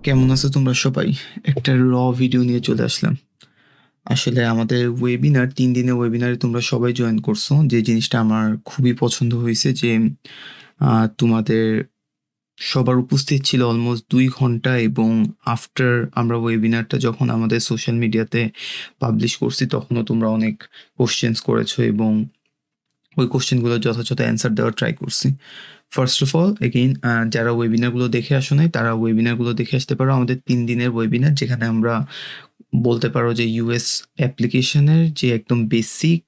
কেমন আছো তোমরা সবাই? একটা ভিডিও নিয়ে চলে আসলাম। আসলে আমাদের ওয়েবিনার ৩ দিনের ওয়েবিনারে তোমরা সবাই জয়েন করছো। যে জিনিসটা আমার খুবই পছন্দ হয়েছে যে তোমাদের সবার উপস্থিত ছিল অলমোস্ট ২ ঘন্টা এবং আফটার আমরা ওয়েবিনারটা যখন আমাদের সোশ্যাল মিডিয়াতে পাবলিশ করছি তখনও তোমরা অনেক কোয়েশ্চেনস করেছো এবং ওই কোয়েশ্চেনগুলোর যথাযথ অ্যান্সার দেওয়ার ট্রাই করছি। ফার্স্ট অফ অল এগেইন যারা ওয়েবিনারগুলো দেখে আসো নাই তারা ওয়েবিনারগুলো দেখে আসতে পারো। আমাদের ৩ দিনের ওয়েবিনার যেখানে আমরা বলতে পারো যে ইউএস অ্যাপ্লিকেশনের যে একদম বেসিক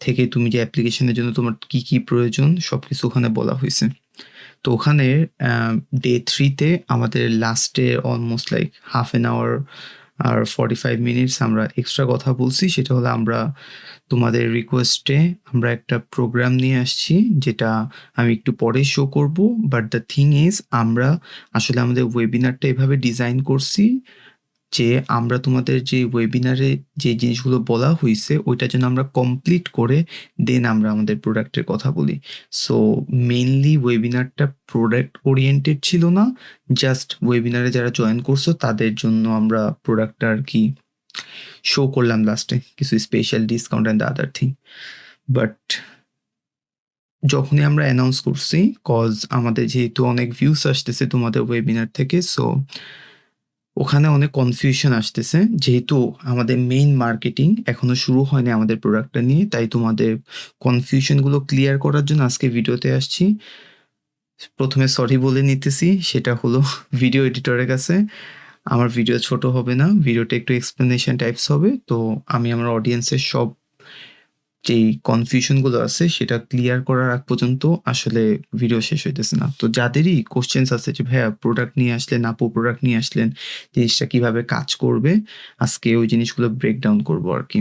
থেকে তুমি যে অ্যাপ্লিকেশনের জন্য তোমার কি প্রয়োজন সবকিছু ওখানে বলা হয়েছে। তো ওখানে ডে 3 তে আমাদের লাস্টে almost like half an hour আর 45 মিনিটস আমরা এক্সট্রা কথা বলছি। সেটা হলো আমরা তোমাদের রিকোয়েস্টে আমরা একটা প্রোগ্রাম নিয়ে আসছি যেটা আমি একটু পরে শো করব। বাট দ্য থিং ইজ আমরা আসলে আমাদের ওয়েবিনারটা এভাবে ডিজাইন করছি যে আমরা তোমাদের যে ওয়েবিনারে যে জিনিসগুলো বলা হয়েছে ওইটা যেন আমরা কমপ্লিট করে দেন আমরা আমাদের প্রোডাক্টের কথা বলি। সো মেইনলি ওয়েবিনারটা প্রোডাক্ট ওরিয়েন্টেড ছিল না, জাস্ট ওয়েবিনারে যারা জয়েন করছো তাদের জন্য আমরা প্রোডাক্টটা আর কি শো করলাম লাস্টে কিছু special discount and other thing. But যখনই আমরা অ্যানাউন্স করছি কজ আমাদের যেহেতু অনেক ভিউস আসতেছে তোমাদের ওয়েবিনার থেকে, সো ওখানে অনেক কনফিউশন আসতেছে যেহেতু আমাদের মেইন মার্কেটিং এখনো শুরু হয়নি আমাদের প্রোডাক্টটা নিয়ে। তাই তোমাদের কনফিউশনগুলো ক্লিয়ার করার জন্য আজকে ভিডিওতে আসছি। প্রথমে সরি বলে নিতেছি, সেটা হলো ভিডিও এডিটরের কাছে। আমার ভিডিও ছোট হবে না, ভিডিওটা একটু এক্সপ্লেনেশন টাইপস হবে। তো আমি আমার অডিয়েন্সের সব যেই কনফিউশনগুলো আছে সেটা ক্লিয়ার করার আগ পর্যন্ত আসলে ভিডিও শেষ হইতেছে না। তো যাদেরই কোশ্চেন্স আছে যে ভাইয়া প্রোডাক্ট নিয়ে আসলেন, আপু প্রোডাক্ট নিয়ে আসলেন, জিনিসটা কিভাবে কাজ করবে, আজকে ওই জিনিসগুলো ব্রেকডাউন করবো আর কি।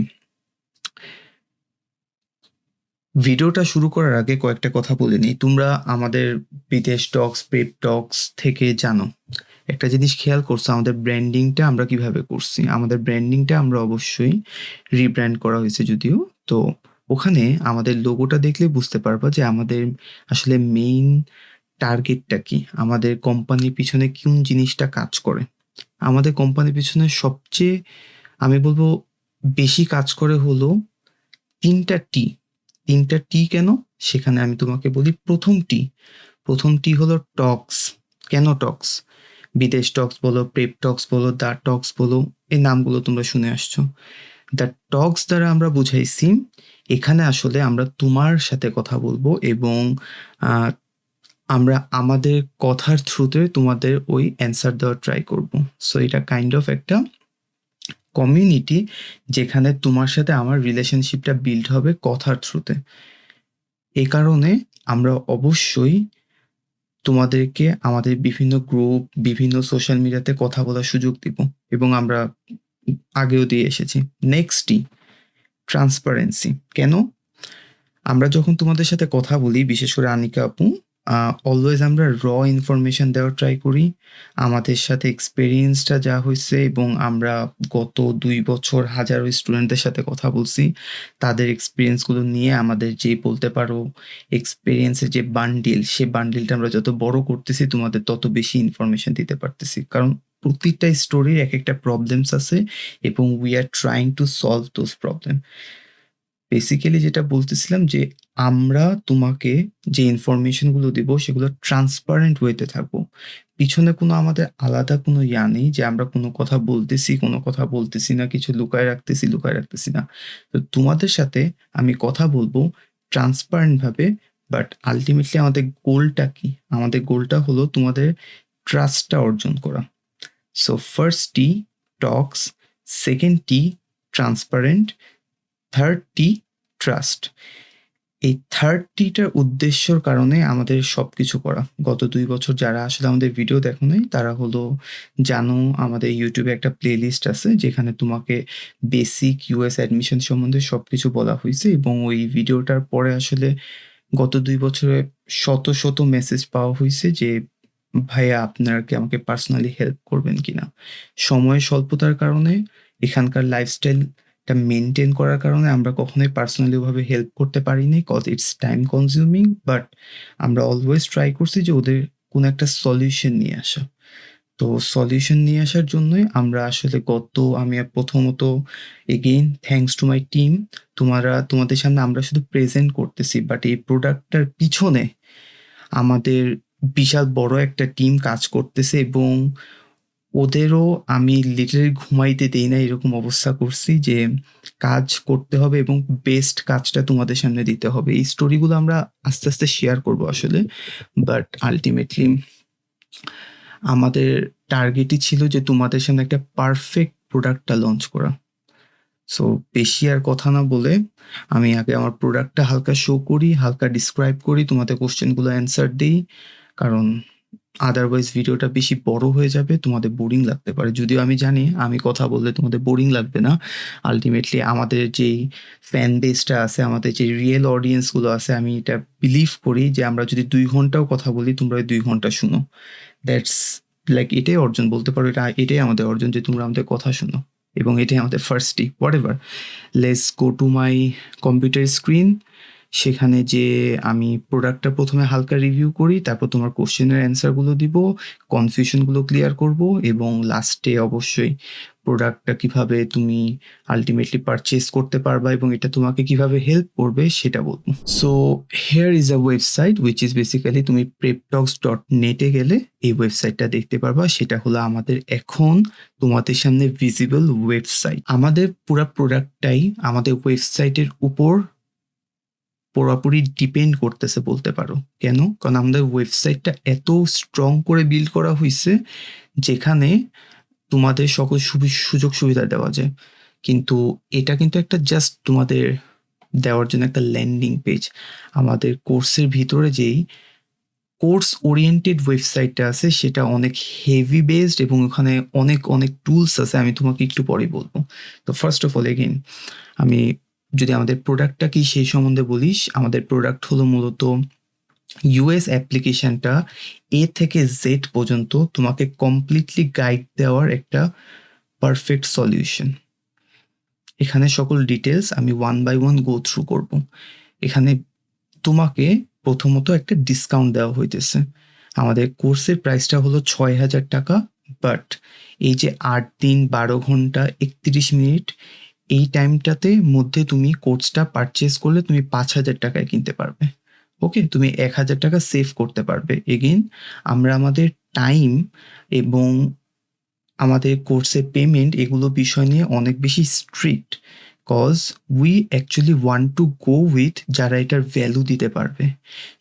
ভিডিওটা শুরু করার আগে কয়েকটা কথা বলে নিই। তোমরা আমাদের বিদেশ টক্স, প্রেপ টক্স থেকে জানো একটা জিনিস খেয়াল করছো আমাদের ব্র্যান্ডিংটা আমরা কিভাবে করছি। আমাদের ব্র্যান্ডিংটা আমরা অবশ্যই রিব্র্যান্ড করা হয়েছে যদিও। তো ওখানে আমাদের লোগোটা দেখলে বুঝতে পারবা যে আমাদের আসলে মেইন টার্গেটটা কি, আমাদের কোম্পানির পিছনে কোন জিনিসটা কাজ করে। আমাদের কোম্পানির পিছনে সবচেয়ে আমি বলবো বেশি কাজ করে হলো ৩টা টি। ৩টা টি কেন সেখানে আমি তোমাকে বলি। প্রথম টি হলো টক্স। কেন টক্স? বিদেশ টক্স বলো, প্রেপ টক্স বলো, দা টক্স বলো, এই নামগুলো তোমরা শুনে আসছো। দ্য টক্স দ্বারা আমরা বুঝাইছি এখানে আসলে আমরা তোমার সাথে কথা বলবো এবং আমরা আমাদের কথার থ্রুতে তোমাদের ওই অ্যান্সার দেওয়ার ট্রাই করব। সো এটা কাইন্ড অফ একটা কমিউনিটি যেখানে তোমার সাথে আমার রিলেশনশিপটা বিল্ড হবে কথার থ্রুতে। এই কারণে আমরা অবশ্যই তোমাদেরকে আমাদের বিভিন্ন গ্রুপ, বিভিন্ন সোশ্যাল মিডিয়াতে কথা বলার সুযোগ দিব এবং আমরা আগেও দিয়ে এসেছি। নেক্সটই ট্রান্সপারেন্সি। কেন? আমরা যখন তোমাদের সাথে কথা বলি, বিশেষ করে আনিকা আপু, অলওয়েজ আমরা ইনফরমেশন দেওয়ার ট্রাই করি। আমাদের সাথে এক্সপেরিয়েন্সটা যা হয়েছে এবং আমরা গত ২ বছর হাজারো স্টুডেন্টদের সাথে কথা বলছি। তাদের এক্সপেরিয়েন্সগুলো নিয়ে আমাদের যে বলতে পারো এক্সপেরিয়েন্সের যে বান্ডিল, সে বান্ডিলটা আমরা যত বড় করতেছি তোমাদের তত বেশি ইনফরমেশন দিতে পারতেছি। কারণ প্রত্যেকটা স্টোরির একেকটা প্রবলেমস আছে এবং we are trying to solve those problem. Basically যেটা বলতেছিলাম যে আমরা তোমাকে যে ইনফরমেশনগুলো দিব সেগুলো ট্রান্সপারেন্ট ওয়েতে থাকবো। পিছনে কোনো আমাদের আলাদা কোনো নেই যে আমরা কোনো কথা বলতেছি, কোনো কথা বলতেছি না, কিছু লুকায় রাখতেছি না। তো তোমাদের সাথে আমি কথা বলবো ট্রান্সপারেন্ট ভাবে। বাট আল্টিমেটলি আমাদের গোলটা কি? আমাদের গোলটা হলো তোমাদের ট্রাস্টটা অর্জন করা। সো ফার্স্ট টি টক্স, সেকেন্ড টি ট্রান্সপারেন্ট, থার্ড টি ট্রাস্ট। এই থার্ড টিটার উদ্দেশ্যর কারণে আমাদের সবকিছু করা। গত ২ বছর যারা আসলে আমাদের ভিডিও দেখো নাই তারা হলো জানো আমাদের ইউটিউবে একটা প্লেলিস্ট আছে যেখানে তোমাকে বেসিক ইউএস অ্যাডমিশন সম্বন্ধে সবকিছু বলা হয়েছে এবং ওই ভিডিওটার পরে আসলে গত ২ বছরে শত মেসেজ পাওয়া হয়েছে যে ভাইয়া আপনারা কি আমাকে পার্সোনালি হেল্প করবেন কিনা। সময়ের স্বল্পতার কারণে এখানকার লাইফস্টাইলটা মেনটেন করার কারণে আমরা কখনোই পার্সোনালি ওভাবে হেল্প করতে পারিনি cause it's time consuming. But আমরা অলওয়েজ ট্রাই করছি যে ওদের কোনো একটা সলিউশন নিয়ে আসা। তো সলিউশন নিয়ে আসার জন্যই আমরা আসলে আমি প্রথমত again thanks to my team. তোমাদের সামনে আমরা শুধু প্রেজেন্ট করতেছি, বাট এই প্রোডাক্টটার পিছনে আমাদের বিশাল বড় একটা টিম কাজ করতেছে, এবং ওদেরও আমি লিটারালি ঘুমাইতে দেই না, এরকম অবস্থা করছি যে কাজ করতে হবে এবং বেস্ট কাজটা তোমাদের সামনে দিতে হবে। এই স্টোরিগুলো আমরা আস্তে আস্তে শেয়ার করবো আসলে, বাট আলটিমেটলি আমাদের টার্গেটই ছিল যে তোমাদের সামনে একটা পারফেক্ট প্রোডাক্টটা লঞ্চ করা। সো বেশি আর কথা না বলে আমি আগে আমার প্রোডাক্টটা হালকা শো করি, হালকা ডিসক্রাইব করি, তোমাদের কোশ্চেনগুলো অ্যান্সার দিই, কারণ আদারওয়াইজ ভিডিওটা বেশি বড় হয়ে যাবে, তোমাদের বোরিং লাগতে পারে। যদিও আমি জানি আমি কথা বললে তোমাদের বোরিং লাগবে না। আলটিমেটলি আমাদের যেই ফ্যান বেসটা আছে, আমাদের যে রিয়েল অডিয়েন্সগুলো আছে, আমি এটা বিলিভ করি যে আমরা যদি 2 ঘন্টাও কথা বলি, তোমরা ওই 2 ঘন্টা শুনো। দ্যাটস লাইক এটাই অর্জন বলতে পারো, এটাই আমাদের অর্জন যে তোমরা আমাদের কথা শুনো, এবং এটাই আমাদের ফার্স্টই whatever. Let's go to my computer screen. সেখানে যে আমি প্রোডাক্টটা প্রথমে হালকা রিভিউ করি, তারপর তোমার কোশ্চেনের অ্যান্সারগুলো দিব, কনফিউশনগুলো ক্লিয়ার করব, এবং লাস্টে অবশ্যই প্রোডাক্টটা কিভাবে তুমি আলটিমেটলি পারচেস করতে পারবা এবং এটা তোমাকে কিভাবে হেল্প করবে সেটা বলবো। So here is a website which is basically, তুমি preptalks.net গেলে এই ওয়েবসাইটটা দেখতে পারবা। সেটা হলো আমাদের এখন তোমাদের সামনে ভিজিবল ওয়েবসাইট। আমাদের পুরো প্রোডাক্টটাই আমাদের ওয়েবসাইটের উপর পুরোপুরি ডিপেন্ড করতেছে বলতে পারো। কেন? কারণ আমাদের ওয়েবসাইটটা এত স্ট্রং করে বিল্ড করা হয়েছে যেখানে তোমাদের সকল সুযোগ সুবিধা দেওয়া যায়, কিন্তু এটা কিন্তু একটা জাস্ট তোমাদের দেওয়ার জন্য একটা ল্যান্ডিং পেজ। আমাদের কোর্সের ভিতরে যেই কোর্স ওরিয়েন্টেড ওয়েবসাইটটা আছে সেটা অনেক হেভি বেসড, এবং ওখানে অনেক অনেক টুলস আছে, আমি তোমাকে একটু পরেই বলবো। তো ফার্স্ট অফ অল এগেইন আমি যদি আমাদের প্রোডাক্টটা কি সেই সম্বন্ধে বলিস, আমাদের প্রোডাক্ট হলো মূলত ইউএস অ্যাপ্লিকেশনটা এ থেকে জেড পর্যন্ত তোমাকে কমপ্লিটলি গাইড দেওয়ার একটা পারফেক্ট সলিউশন। এখানে সকল ডিটেলস আমি 1 বাই 1 গো থ্রু করব। এখানে তোমাকে প্রথমত একটা ডিসকাউন্ট দেওয়া হইতেছে। আমাদের কোর্সের প্রাইসটা হলো 6,000 টাকা, বাট এই যে 8 দিন 12 ঘন্টা 31 মিনিট এই টাইমটাতে মধ্যে তুমি কোর্সটা পারচেস করলে তুমি 5,000 টাকায় কিনতে পারবে। ওকে, তুমি 1,000 টাকা সেভ করতে পারবে। এগেইন আমরা আমাদের টাইম এবং আমাদের কোর্সের পেমেন্ট এগুলো বিষয় নিয়ে অনেক বেশি strict, cause we actually want to go with যারা এটার ভ্যালু দিতে পারবে।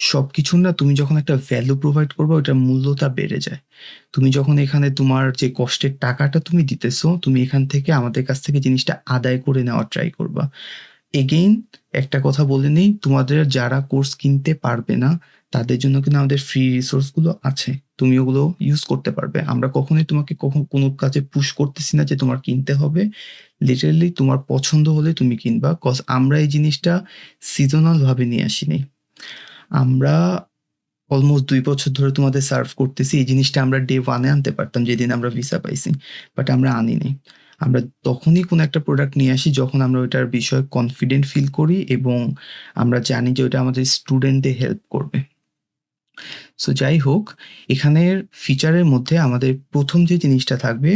সব কিছুর না, তুমি যখন একটা ভ্যালু প্রোভাইড করবে ওটার মূল্যটা বেড়ে যায়। তুমি যখন এখানে তোমার যে কষ্টের টাকাটা তুমি দিতেছো, তুমি এখান থেকে আমাদের কাছ থেকে জিনিসটা আদায় করে নেওয়ার ট্রাই করবা। এগেইন একটা কথা বলে নেই, তোমাদের যারা কোর্স কিনতে পারবে না তাদের জন্য কিন্তু আমাদের ফ্রি রিসোর্সগুলো আছে, তুমি ওগুলো ইউজ করতে পারবে। আমরা কখনোই তোমাকে কোনো কাজে পুশ করতেছি না যে তোমার কিনতে হবে। লিটারালি তোমার পছন্দ হলে তুমি কিনবা, কজ আমরা এই জিনিসটা সিজনাল ভাবে নিয়ে আসিনি। আমরা অলমোস্ট 2 বছর ধরে তোমাদের সার্ভ করতেছি। এই জিনিসটা আমরা ডে 1 আনতে পারতাম যেদিন আমরা ভিসা পাইছি, বাট আমরা আনিনি। আমরা তখনই কোনো একটা প্রোডাক্ট নিয়ে আসি যখন আমরা ওইটার বিষয়ে কনফিডেন্ট ফিল করি এবং আমরা জানি যে ওইটা আমাদের স্টুডেন্টদের হেল্প করবে। সো যাই হোক, এখানের ফিচারের মধ্যে আমাদের প্রথম যে জিনিসটা থাকবে,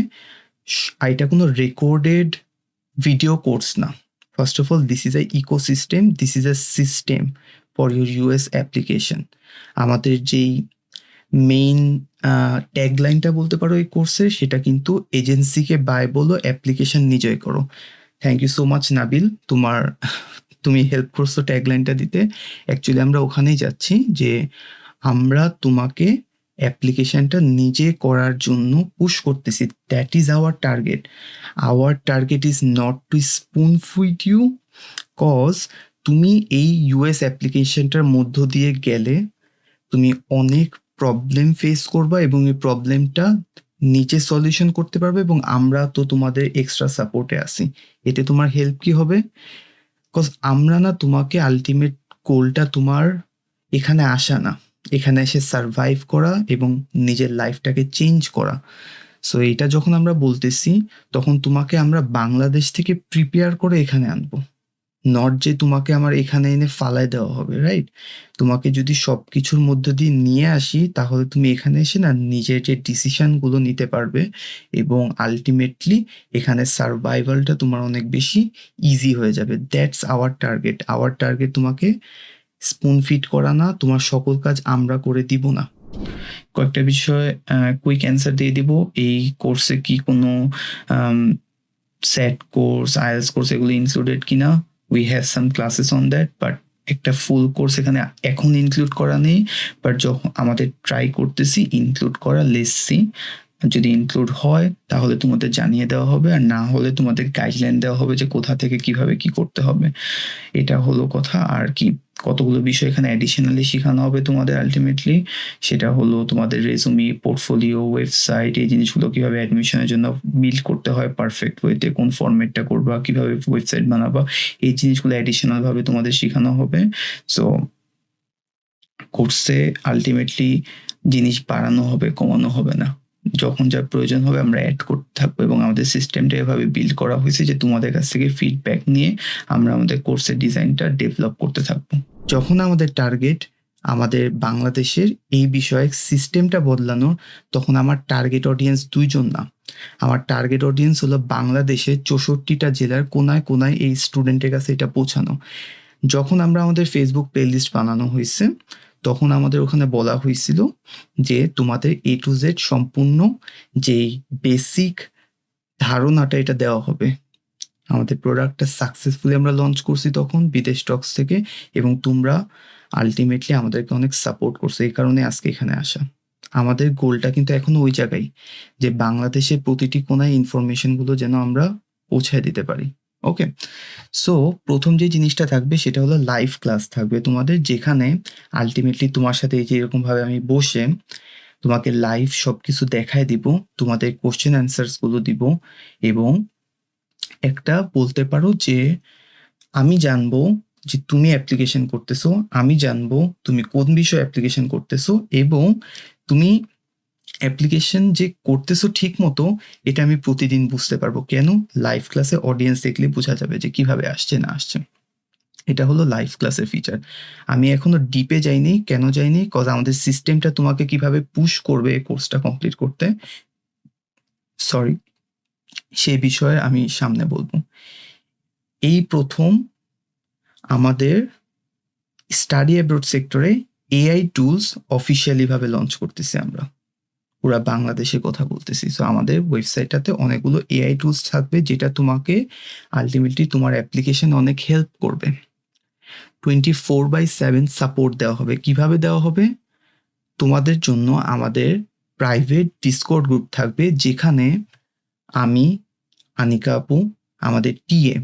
এটা কোনো রেকর্ডেড ভিডিও কোর্স না। First of all, this is a ecosystem, this is a system for your US application. আমাদের যেই মেইন ট্যাগলাইনটা বলতে পারো এই কোর্সের, সেটা কিন্তু এজেন্সিকে বাই বলো, অ্যাপ্লিকেশন নিজেই করো। Thank you so much Nabil, তুমি হেল্প করছো ট্যাগলাইনটা দিতে। অ্যাকচুয়ালি আমরা ওখানেই যাচ্ছি যে আমরা তোমাকে অ্যাপ্লিকেশনটা নিজে করার জন্য পুশ করতেছি। That is our target. Our target is not to spoon feed you, cause তুমি এই ইউএস অ্যাপ্লিকেশনটার মধ্য দিয়ে গেলে তুমি অনেক প্রবলেম ফেস করবা এবং এই প্রবলেমটা নিচে সলিউশন করতে পারবে, এবং আমরা তো তোমাদের এক্সট্রা সাপোর্টে আছি। এতে তোমার হেল্প কি হবে? কজ আমরা না তোমাকে আলটিমেট গোলটা তোমার এখানে আসা না, এখানে এসে সারভাইভ করা এবং নিজের লাইফটাকে চেঞ্জ করা। সো এটা যখন আমরা বলতেছি তখন তোমাকে আমরা বাংলাদেশ থেকে প্রিপেয়ার করে এখানে আনবো। নট যে তোমাকে আমার এখানে এনে ফালায় দেওয়া হবে, রাইট? তোমাকে যদি সবকিছুর মধ্য দিয়ে নিয়ে আসি তাহলে তুমি এখানে এসে না নিজের যে ডিসিশনগুলো নিতে পারবে এবং আলটিমেটলি এখানে সার্ভাইভালটা তোমার অনেক বেশি ইজি হয়ে যাবে। That's our target. Our target তোমাকে স্পুন ফিড করা না, তোমার সকল কাজ আমরা করে দিব না। কয়েকটা বিষয় কুইক অ্যান্সার দিয়ে দিব। এই কোর্সে কি কোনো সেট কোর্স, আইএলটিএস কোর্স এগুলো ইনক্লুডেড কিনা? We have some classes on that, but একটা ফুল কোর্স এখানে এখন ইনক্লুড করা নেই, বাট যখন আমাদের ট্রাই করতেছি ইনক্লুড করা। লেটস সি, যদি ইনক্লুড হয় তাহলে তোমাদের জানিয়ে দেওয়া হবে, আর না হলে তোমাদের গাইডলাইন দেওয়া হবে যে কোথা থেকে কিভাবে কি করতে হবে। এটা হলো কথা। আর কি কতগুলো বিষয় এখানে অ্যাডিশনালি শেখানো হবে তোমাদের আলটিমেটলি, সেটা হলো তোমাদের রেজুমি, পোর্টফোলিও, ওয়েবসাইট, এই জিনিসগুলো কিভাবে অ্যাডমিশনের জন্য বিল্ড করতে হয় পারফেক্ট ওয়েতে, কোন ফরম্যাটটা করবা, কিভাবে ওয়েবসাইট বানাবা, এই জিনিসগুলো অ্যাডিশনাল ভাবে তোমাদের শেখানো হবে। সো কোর্সে আলটিমেটলি জিনিস বাড়ানো হবে, কমানো হবে না। যখন যা প্রয়োজন হবে আমরা অ্যাড করতে থাকবো এবং আমাদের সিস্টেমটা এভাবে বিল্ড করা হয়েছে যে তোমাদের কাছ থেকে ফিডব্যাক নিয়ে আমরা আমাদের কোর্সের ডিজাইনটা ডেভেলপ করতে থাকবো। যখন আমাদের টার্গেট আমাদের বাংলাদেশের এই বিষয়ে সিস্টেমটা বদলানোর, তখন আমার টার্গেট অডিয়েন্স 2 জন না, আমার টার্গেট অডিয়েন্স হলো বাংলাদেশের 64টা জেলার কোনায় কোনায় এই স্টুডেন্টের কাছে এটা পৌঁছানো। যখন আমরা আমাদের ফেসবুক প্লেলিস্ট বানানো হয়েছে তখন আমাদের ওখানে বলা হয়েছিল যে তোমাদের A to Z সম্পূর্ণ যেই বেসিক ধারণাটা এটা দেওয়া হবে। আমাদের প্রোডাক্টটা সাকসেসফুলি আমরা লঞ্চ করছি তখন বিদেশ স্টকস থেকে, এবং তোমরা আলটিমেটলি আমাদেরকে অনেক সাপোর্ট করছো, এই কারণে আজকে এখানে আসা। আমাদের গোলটা কিন্তু এখনো ওই জায়গায় যে বাংলাদেশের প্রতিটি কোনায় ইনফরমেশনগুলো যেন আমরা পৌঁছায় দিতে পারি। ওকে, সো প্রথম যে জিনিসটা থাকবে সেটা হলো লাইভ ক্লাস থাকবে তোমাদের, যেখানে আলটিমেটলি তোমার সাথে এই যে এরকমভাবে আমি বসে তোমাকে লাইভ সবকিছু দেখায় দিব, তোমাদের কোশ্চেন অ্যান্সার্সগুলো দিব, এবং একটা বলতে পারো যে আমি জানবো যে তুমি অ্যাপ্লিকেশন করতেছো, আমি জানবো তুমি কোন বিষয়ে অ্যাপ্লিকেশন করতেছো, এবং তুমি অ্যাপ্লিকেশন যে করতেছো ঠিক মতো এটা আমি প্রতিদিন বুঝতে পারবো। কেন? লাইভ ক্লাসে অডিয়েন্স দেখলে বোঝা যাবে যে কিভাবে আসছে না আসছে। এটা হলো লাইভ ক্লাসের ফিচার। আমি এখনো ডিপে যাইনি। কেন যাইনি? কজ আমাদের সিস্টেমটা তোমাকে কিভাবে পুশ করবে এই কোর্সটা কমপ্লিট করতে, সরি, সে বিষয়ে আমি সামনে বলবো। এই প্রথম আমাদের স্টাডি অ্যাব্রড সেক্টরে এআই টুলস অফিসিয়ালি ভাবে লঞ্চ করতেছি আমরা, পুরা বাংলাদেশে কথা বলতেছি। সো আমাদের ওয়েবসাইটটাতে অনেকগুলো এআই টুলস থাকবে যেটা তোমাকে আলটিমেটলি তোমার অ্যাপ্লিকেশন অনেক হেল্প করবে। 24/7 সাপোর্ট দেওয়া হবে। কিভাবে দেওয়া হবে? তোমাদের জন্য আমাদের প্রাইভেট ডিসকর্ড গ্রুপ থাকবে, যেখানে আমি, আনিকা আপু, আমাদের টিএ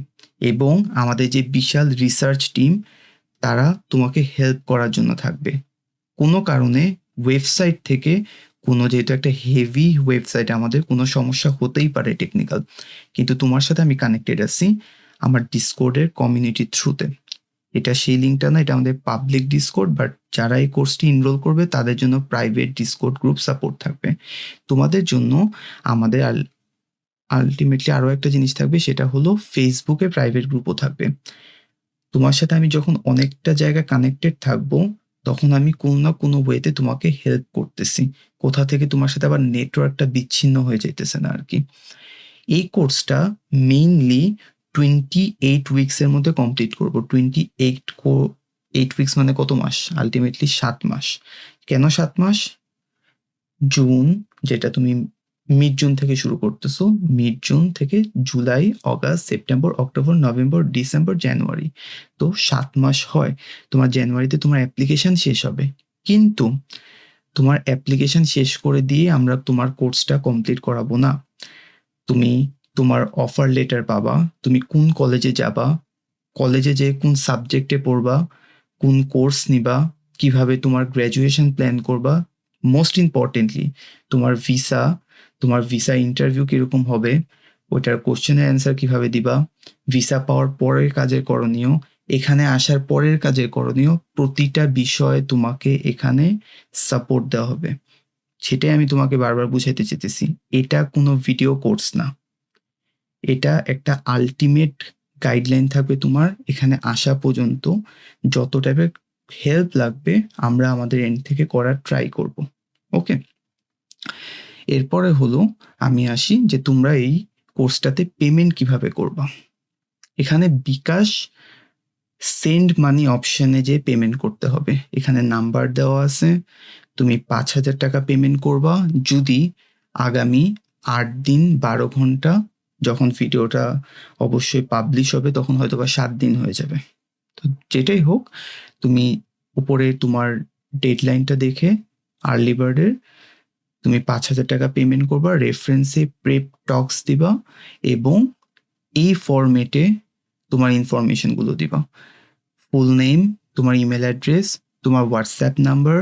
এবং আমাদের যে বিশাল রিসার্চ টিম, তারা তোমাকে হেল্প করার জন্য থাকবে। কোনো কারণে ওয়েবসাইট থেকে যেহেতু একটা হেভি ওয়েবসাইট, আমাদের কোনো সমস্যা হতেই পারে টেকনিক্যাল, কিন্তু তোমার সাথে আমি কানেক্টেড আছি আমার ডিসকর্ডের কমিউনিটির থ্রুতে। এটা সেই লিঙ্কটা না, এটা আমাদের পাবলিক ডিসকর্ড, বাট যারা এই কোর্সটি এনরোল করবে তাদের জন্য প্রাইভেট ডিসকর্ড গ্রুপ সাপোর্ট থাকবে। তোমাদের জন্য আমাদের আলটিমেটলি আরও একটা জিনিস থাকবে, সেটা হলো ফেসবুকে প্রাইভেট গ্রুপও থাকবে। তোমার সাথে আমি যখন অনেকটা জায়গা কানেক্টেড থাকবো তখন আমি কোনো না কোনো ওয়েতে তোমাকে হেল্প করতেছি, কোথা থেকে তোমার সাথে আবার নেটওয়ার্কটা বিচ্ছিন্ন হয়ে যাইতেছে না আর কি। এই কোর্সটা মেইনলি 28 উইকসের মধ্যে কমপ্লিট করব। 8 উইকস মানে কত মাস? আলটিমেটলি 7 মাস। কেন 7 মাস? জুন, যেটা তুমি মিড জুন থেকে শুরু করতেছো, মিড জুন থেকে July, August, September, October, November, December, January, তো 7 মাস হয়। তোমার জানুয়ারিতে তোমার অ্যাপ্লিকেশন শেষ হবে, কিন্তু তোমার অ্যাপ্লিকেশন শেষ করে দিয়ে আমরা তোমার কোর্সটা কমপ্লিট করাবো না। তুমি তোমার অফার লেটার পাবা, তুমি কোন কলেজে যাবা, কলেজে যেয়ে কোন সাবজেক্টে পড়বা, কোন কোর্স নিবা, কিভাবে তোমার গ্র্যাজুয়েশন প্ল্যান করবা, মোস্ট ইম্পর্টেন্টলি তোমার ভিসা ইন্টারভিউ কিরকম হবে, ওইটার কোশ্চেনের অ্যান্সার কিভাবে দিবা, ভিসা পাওয়ার পরের কাজের করণীয়, এখানে আসার পরের কাজের করণীয়, প্রতিটা বিষয়ে তোমাকে এখানে সাপোর্ট দেওয়া হবে। সেটাই আমি তোমাকে বারবার বুঝাইতে চেয়েছি। এটা কোনো ভিডিও কোর্স না, এটা একটা আলটিমেট গাইডলাইন থাকবে তোমার এখানে আসা পর্যন্ত। যত টাইপের হেল্প লাগবে আমরা আমাদের এন্ড থেকে করার ট্রাই করব। ওকে, এরপরে হলো আমি আসি যে তোমরা এই কোর্সটাতে পেমেন্ট কিভাবে করবা। এখানে বিকাশ সেন্ড মানি অপশনে যে পেমেন্ট করতে হবে, এখানে নাম্বার দেওয়া আছে। তুমি 5,000 টাকা পেমেন্ট করবা যদি আগামী 8 দিন 12 ঘন্টা, যখন ভিডিওটা অবশ্যই পাবলিশ হবে তখন হয়তো বা 7 দিন হয়ে যাবে। তো যেটাই হোক, তুমি উপরে তোমার ডেডলাইনটা দেখে আর্লি বার্ডের তুমি 5,000 টাকা পেমেন্ট করবা, রেফারেন্সে প্রেপ টক্স দিবা এবং এই ফরম্যাটে তোমার ইনফরমেশনগুলো দিবা। ফুল নেম, তোমার ইমেল অ্যাড্রেস, তোমার হোয়াটসঅ্যাপ নাম্বার,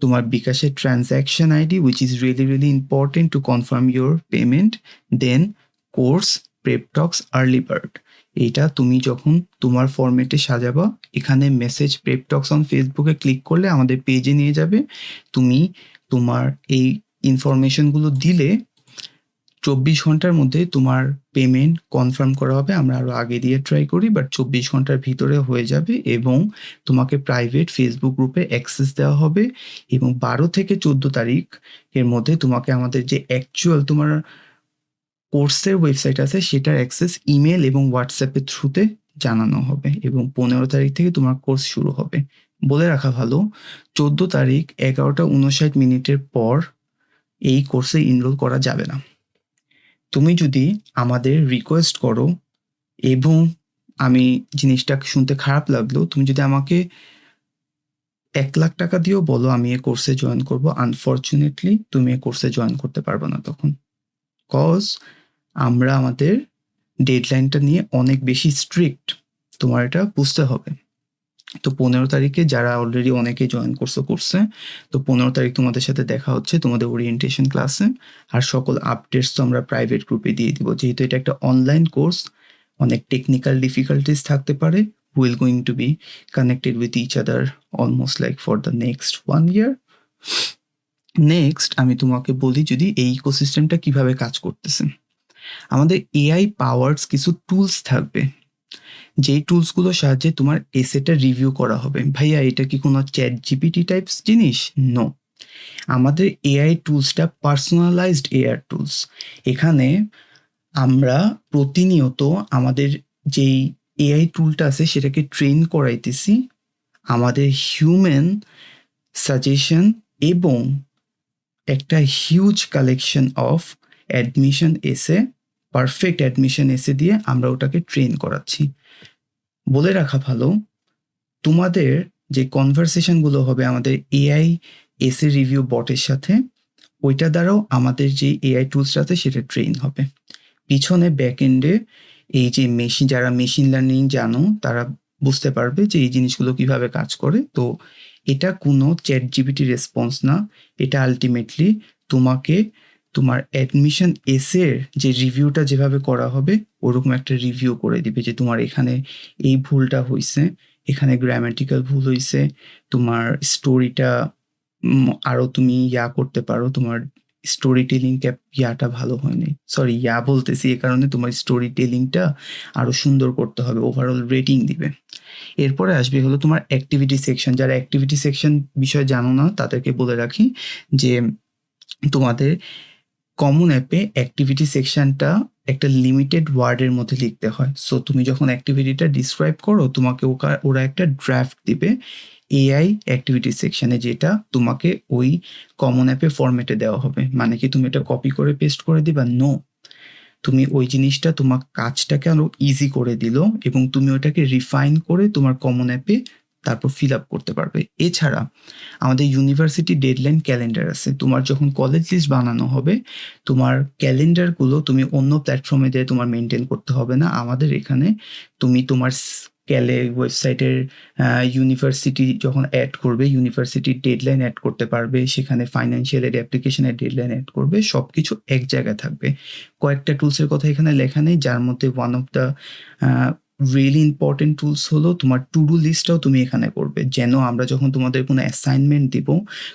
তোমার বিকাশের transaction ID which is really important to confirm your payment, then course prep talks early bird. এইটা তুমি যখন তোমার ফরম্যাটে সাজাবা, এখানে মেসেজ প্রেপ টক্স অন ফেসবুকে ক্লিক করলে আমাদের পেজে নিয়ে যাবে। তুমি তোমার এই ইনফরমেশনগুলো দিলে 24 ঘন্টার মধ্যে তোমার পেমেন্ট কনফার্ম করা হবে। আমরা আরও আগে দিয়ে ট্রাই করি, বাট 24 ঘন্টার ভিতরে হয়ে যাবে এবং তোমাকে প্রাইভেট ফেসবুক গ্রুপে অ্যাক্সেস দেওয়া হবে এবং 12 থেকে 14 তারিখ এর মধ্যে তোমাকে আমাদের যে অ্যাকচুয়াল তোমার কোর্সের ওয়েবসাইট আছে সেটার অ্যাক্সেস ইমেল এবং হোয়াটসঅ্যাপের থ্রুতে জানানো হবে এবং 15 তারিখ থেকে তোমার কোর্স শুরু হবে। বলে রাখা ভালো, 14 তারিখ 11:59 পর এই কোর্সে এনরোল করা যাবে না। তুমি যদি আমাদের রিকোয়েস্ট করো এবং আমি জিনিসটা শুনতে খারাপ লাগলো, তুমি যদি আমাকে 1 লাখ টাকা দিয়েও বলো আমি এই কোর্সে জয়েন করব, আনফরচুনেটলি তুমি এই কোর্সে জয়েন করতে পারবে না তখন। কজ আমরা আমাদের ডেডলাইনটা নিয়ে অনেক বেশি স্ট্রিক্ট, তোমার এটা বুঝতে হবে। তো 15 তারিখে যারা অলরেডি অনেকে জয়েন করছে, তো 15 তারিখ তোমাদের সাথে দেখা হচ্ছে তোমাদের ওরিয়েন্টেশন ক্লাসে। আর সকল আপডেটস তো আমরা প্রাইভেট গ্রুপে দিয়ে দিব। যেহেতু এটা একটা অনলাইন কোর্স, অনেক টেকনিক্যাল ডিফিকাল্টিস থাকতে পারে। Will going to be connected with each other almost like for the next 1 year. Next আমি তোমাকে বলি যদি এই ইকোসিস্টেমটা কিভাবে কাজ করতেছে। আমাদের এআই পাওয়ার্স কিছু টুলস থাকবে, যেই টুলসগুলোর সাহায্যে তোমার এসেটা রিভিউ করা হবে। ভাইয়া এটা কি কোনো চ্যাট জিপিটি টাইপস জিনিস? নো, আমাদের এআই টুলসটা পার্সোনালাইজড এআই টুলস। এখানে আমরা প্রতিনিয়ত আমাদের যেই এআই টুলটা আছে সেটাকে ট্রেন করাইতেছি আমাদের হিউম্যান সাজেশন এবং একটা হিউজ কালেকশন অফ অ্যাডমিশন এসে, পারফেক্ট অ্যাডমিশন এসে দিয়ে আমরা ওটাকে ট্রেন করাচ্ছি। বলে রাখা ভালো, তোমাদের যে কনভারসেশনগুলো হবে আমাদের এআই এসে রিভিউ বটের সাথে, ওইটা দ্বারাও আমাদের যে এআই টুলসটা আছে সেটা ট্রেন হবে। পিছনে ব্যাক এন্ডে এই যে যারা মেশিন লার্নিং জানো তারা বুঝতে পারবে যে এই জিনিসগুলো কিভাবে কাজ করে। তো এটা কোনো চ্যাট জিপিটি রেসপন্স না, এটা আলটিমেটলি তোমাকে তোমার অ্যাডমিশন এসের যে রিভিউটা যেভাবে করা হবে ওরকম একটা রিভিউ করে দিবে যে তোমার এখানে এই ভুলটা হয়েছে, এখানে গ্রামাটিক্যাল ভুল হয়েছে, তোমার স্টোরিটা আরও তুমি করতে পারো, তোমার স্টোরি টেলিং ইয়াটা ভালো হয়নি, সরি বলতেছি এ কারণে তোমার স্টোরি টেলিংটা আরও সুন্দর করতে হবে, ওভারঅল রেটিং দিবে। এরপরে আসবে হলো তোমার অ্যাক্টিভিটি সেকশন। যারা অ্যাক্টিভিটি সেকশন বিষয়ে জানো না তাদেরকে বলে রাখি যে তোমাদের কমন অ্যাপে অ্যাক্টিভিটি সেকশনটা একটা লিমিটেড ওয়ার্ডের মধ্যে লিখতে হয়। সো তুমি যখন অ্যাক্টিভিটিটা ডিসক্রাইব করো তোমাকে ওরা একটা ড্রাফট দিবে এআই অ্যাক্টিভিটি সেকশনে, যেটা তোমাকে ওই কমন অ্যাপে ফরম্যাটে দেওয়া হবে। মানে কি তুমি এটা কপি করে পেস্ট করে দিবা? নো, তুমি ওই জিনিসটা তোমার কাজটাকে আরো ইজি করে দিল এবং তুমি ওটাকে রিফাইন করে তোমার কমন অ্যাপে তারপর ফিল আপ করতে পারবে। এছাড়া আমাদের ইউনিভার্সিটি ডেডলাইন ক্যালেন্ডার আছে। তোমার যখন কলেজ লিস্ট বানানো হবে তোমার ক্যালেন্ডারগুলো তুমি অন্য প্ল্যাটফর্মে দিয়ে তোমার মেনটেন করতে হবে না। আমাদের এখানে তুমি তোমার ওয়েবসাইটের ইউনিভার্সিটি যখন অ্যাড করবে ইউনিভার্সিটির ডেডলাইন অ্যাড করতে পারবে, সেখানে ফাইন্যান্সিয়াল এড অ্যাপ্লিকেশনের ডেডলাইন অ্যাড করবে, সব কিছু এক জায়গায় থাকবে। কয়েকটা টুলসের কথা এখানে লেখা নেই, যার মধ্যে one of the really important tools হলো তোমার টু ডু লিস্টটাও তুমি এখানে করবে। যেন আমরা যখন তোমাদের কোনো অ্যাসাইনমেন্ট দিব,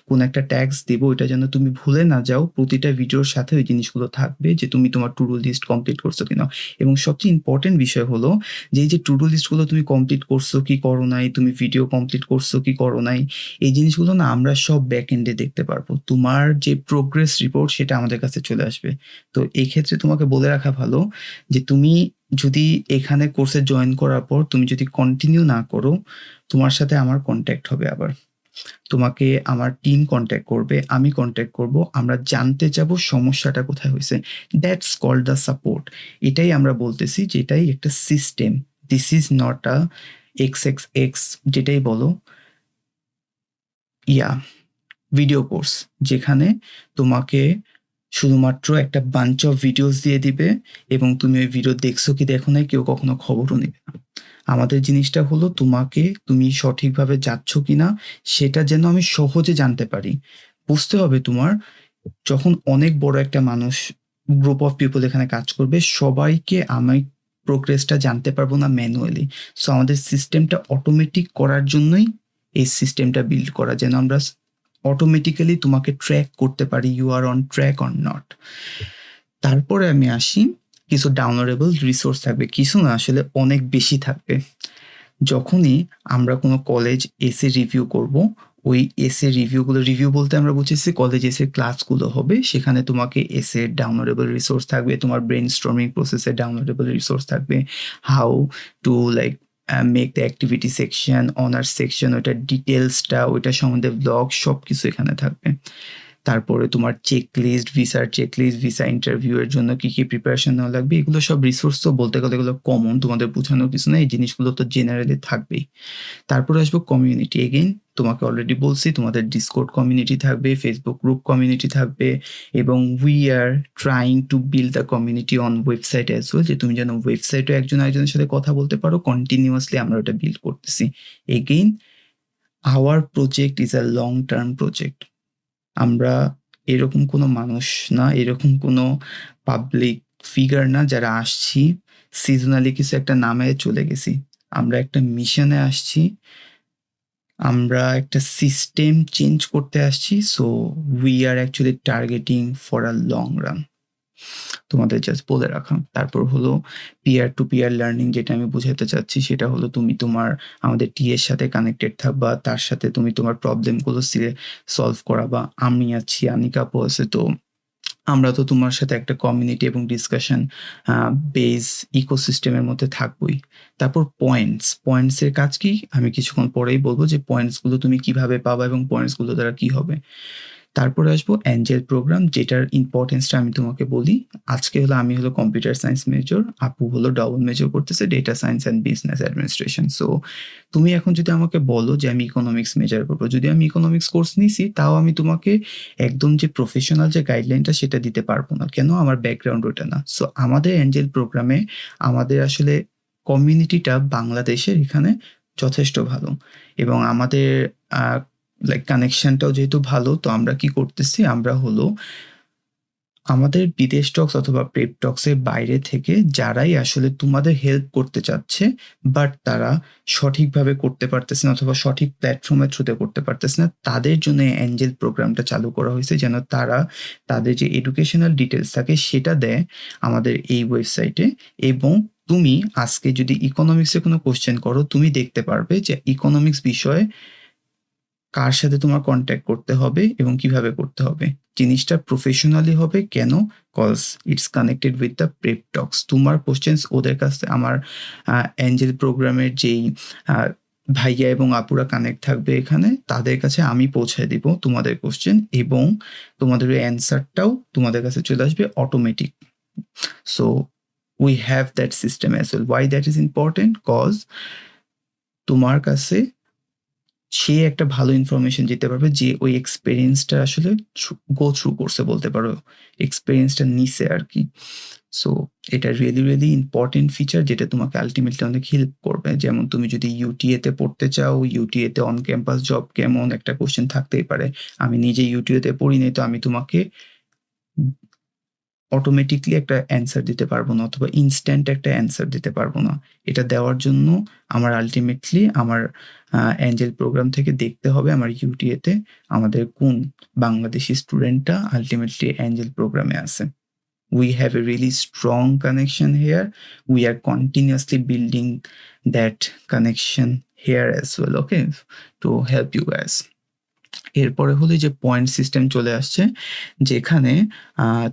কোনো একটা ট্যাস্ক দিব, ওইটা যেন তুমি ভুলে না যাও। প্রতিটা ভিডিওর সাথে ওই জিনিসগুলো থাকবে যে তুমি তোমার টু ডু লিস্ট কমপ্লিট করছো কিনা। এবং সবচেয়ে ইম্পর্টেন্ট বিষয় হলো যে এই যে টু ডু লিস্টগুলো তুমি কমপ্লিট করছো কি করো নাই, তুমি ভিডিও কমপ্লিট করছো কি করো নাই, এই জিনিসগুলো না আমরা সব ব্যাক এন্ডে দেখতে পারবো। তোমার যে প্রোগ্রেস রিপোর্ট সেটা আমাদের কাছে চলে আসবে। তো এই ক্ষেত্রে তোমাকে বলে রাখা ভালো যে তুমি যদি এখানে কোর্সে জয়েন করার পর তুমি যদি কন্টিনিউ না করো, তোমার সাথে আমার কন্ট্যাক্ট হবে আবার। তোমাকে আমার টিম কন্ট্যাক্ট করবে, আমি কন্ট্যাক্ট করব। আমরা জানতে যাব সমস্যাটা কোথায় হইছে। That's called the support. এটাই আমরা বলতেছি যে এটাই একটা system. This is not a X যেটাই বলো, ভিডিও কোর্স যেখানে তোমাকে শুধুমাত্র একটা বাঞ্চ অফ ভিডিওস দিয়ে দিবে এবং তুমি ওই ভিডিও দেখছো কি দেখো নাই কেউ কখনো খবরও নেবে না। আমাদের জিনিসটা হলো তুমি সঠিকভাবে যাচ্ছ কিনা সেটা যেন আমি সহজে জানতে পারি। বুঝতে হবে তোমার, যখন অনেক বড় একটা মানুষ গ্রুপ অফ পিপল এখানে কাজ করবে, সবাইকে আমি প্রোগ্রেসটা জানতে পারবো না ম্যানুয়ালি। সো আমাদের সিস্টেমটা অটোমেটিক করার জন্যই এই সিস্টেমটা বিল্ড করা, যেন আমরা অটোমেটিক্যালি তোমাকে ট্র্যাক করতে পারি you are on track or not. তারপরে আমি আসি, কিছু ডাউনলোডেবল রিসোর্স থাকবে, কিছু না আসলে অনেক বেশি থাকবে। যখনই আমরা কোনো কলেজ এসে রিভিউ করব, ওই এসে রিভিউ বলতে আমরা বুঝেছি কলেজ এসে ক্লাসগুলো হবে, সেখানে তোমাকে এসে ডাউনলোডেবল রিসোর্স থাকবে, তোমার ব্রেন স্টর্মিং প্রসেসে ডাউনলোডেবল রিসোর্স থাকবে, how to like make the activity section, honours section, ওইটার ডিটেলসটা, ওইটার সম্বন্ধে ব্লগ সব কিছু এখানে থাকবে। তারপরে তোমার চেকলিস্ট, ভিসা ইন্টারভিউ এর জন্য কি প্রিপারেশন নেওয়া লাগবে, এগুলো সব রিসোর্স তো বলতে গেলে এগুলো কমন, তোমাদের বোঝানোর কিছু না, এই জিনিসগুলো তো জেনারেলি থাকবেই। তারপরে আসবো কমিউনিটি। এগেইন তোমাকে অলরেডি বলছি তোমাদের ডিসকর্ড কমিউনিটি থাকবে, ফেসবুক গ্রুপ কমিউনিটি থাকবে, এবং we are trying to build the community on website as well, যে তুমি যেন ওয়েবসাইটও একজন আরেকজনের সাথে কথা বলতে পারো। কন্টিনিউয়াসলি আমরা ওটা বিল্ড করতেছি। Again our project is a long term project. আমরা এরকম কোনো মানুষ না, এরকম কোনো পাবলিক ফিগার না যারা আসছি সিজনালি কিছু একটা নামে চলে গেছি। আমরা একটা মিশনে আসছি, আমরা একটা সিস্টেম চেঞ্জ করতে আসছি। So we are actually targeting for a long run. তোমাদের জাস্ট বলে রাখা। তারপর হলো পিয়ার টু পিয়ার লার্নিং, যেটা আমি বুঝাতে চাচ্ছি সেটা হলো তুমি তোমার আমাদের টি এর সাথে কানেক্টেড থাকবা, তার সাথে তুমি তোমার প্রবলেমগুলো সলভ করাবা। আমি আছি, আনিকা আপু আছে, তো আমরা তো তোমার সাথে একটা কমিউনিটি এবং ডিসকাশন বেস ইকোসিস্টেমের মধ্যে থাকবোই। তারপর পয়েন্টসের কাজ কি আমি কিছুক্ষণ পরেই বলবো, যে পয়েন্টসগুলো তুমি কিভাবে পাবা এবং পয়েন্টসগুলো দ্বারা কি হবে। তারপরে আসবো অ্যাঞ্জেল প্রোগ্রাম, যেটার ইম্পর্টেন্সটা আমি তোমাকে বলি। আজকে হলো আমি হলো কম্পিউটার সায়েন্স মেজর, আপু হলো ডবল মেজর করতেছে data science and business administration. So তুমি এখন যদি আমাকে বলো যে আমি ইকোনমিক্স মেজর করবো, যদি আমি ইকোনমিক্স কোর্স নিছি, তাও আমি তোমাকে একদম যে প্রফেশনাল যে গাইডলাইনটা সেটা দিতে পারবো না। কেন? আমার ব্যাকগ্রাউন্ড ওটা না। সো আমাদের অ্যাঞ্জেল প্রোগ্রামে আমাদের আসলে কমিউনিটিটা বাংলাদেশের এখানে যথেষ্ট ভালো, এবং আমাদের লাইক কানেকশনটাও যেহেতু ভালো, তো আমরা কি করতেছি, আমরা হলো আমাদের বিদেশ টক্স অথবা প্রেপ টক্সের বাইরে থেকে যারাই আসলে তোমাদের হেল্প করতে চাচ্ছে, বাট তারা সঠিকভাবে করতে পারতেছে না অথবা সঠিক প্ল্যাটফর্মের থ্রুতে করতে পারতেছে না, তাদের জন্য অ্যাঞ্জেল প্রোগ্রামটা চালু করা হয়েছে, যেন তারা তাদের যে এডুকেশনাল ডিটেলস থাকে সেটা দেয় আমাদের এই ওয়েবসাইটে। এবং তুমি আজকে যদি ইকোনমিক্সে কোনো কোশ্চেন করো, তুমি দেখতে পারবে যে ইকোনমিক্স বিষয়ে কার সাথে তোমার কন্ট্যাক্ট করতে হবে এবং কিভাবে করতে হবে। জিনিসটা প্রফেশনালি হবে। কেন? Cause it's connected with the prep talks. তোমার কোশ্চেন্স ওদের কাছে আমার অ্যাঞ্জেল প্রোগ্রামের যেই ভাইয়া এবং আপুরা কানেক্ট থাকবে এখানে, তাদের কাছে আমি পৌঁছায় দিব তোমাদের কোশ্চেন, এবং তোমাদের ওই অ্যান্সারটাও তোমাদের কাছে চলে আসবে automatic. So we have that system as well. Why that is important? Cause তোমার কাছে সে একটা ভালো ইনফরমেশন দিতে পারবে যে ওই এক্সপেরিয়েন্সটা আসলে গো থ্রু করছে, বলতে পারো এক্সপেরিয়েন্সটা নিছে আর কি। সো এটা রিয়েলি ইম্পর্টেন্ট ফিচার, যেটা তোমাকে আলটিমেটলি অনেক হেল্প করবে। যেমন তুমি যদি ইউটিএ তে পড়তে চাও, ইউটিএ তে অন ক্যাম্পাস জব কেমন, একটা কোশ্চেন থাকতেই পারে। আমি নিজে ইউটিএ তে পড়ি নাই, তো আমি তোমাকে অটোমেটিকলি একটা অ্যান্সার দিতে পারবো না অথবা ইনস্ট্যান্ট একটা অ্যান্সার দিতে পারবো না। এটা দেওয়ার জন্য আমার আল্টিমেটলি আমার এঞ্জেল প্রোগ্রাম থেকে দেখতে হবে আমার ইউটিএতে আমাদের কোন বাংলাদেশি স্টুডেন্টটা আল্টিমেটলি এঞ্জেল প্রোগ্রামে আছে। We have a really strong connection here. We are continuously building that connection here as well, okay, to help you guys. এরপরে হলো যে পয়েন্ট সিস্টেম চলে আসছে, যেখানে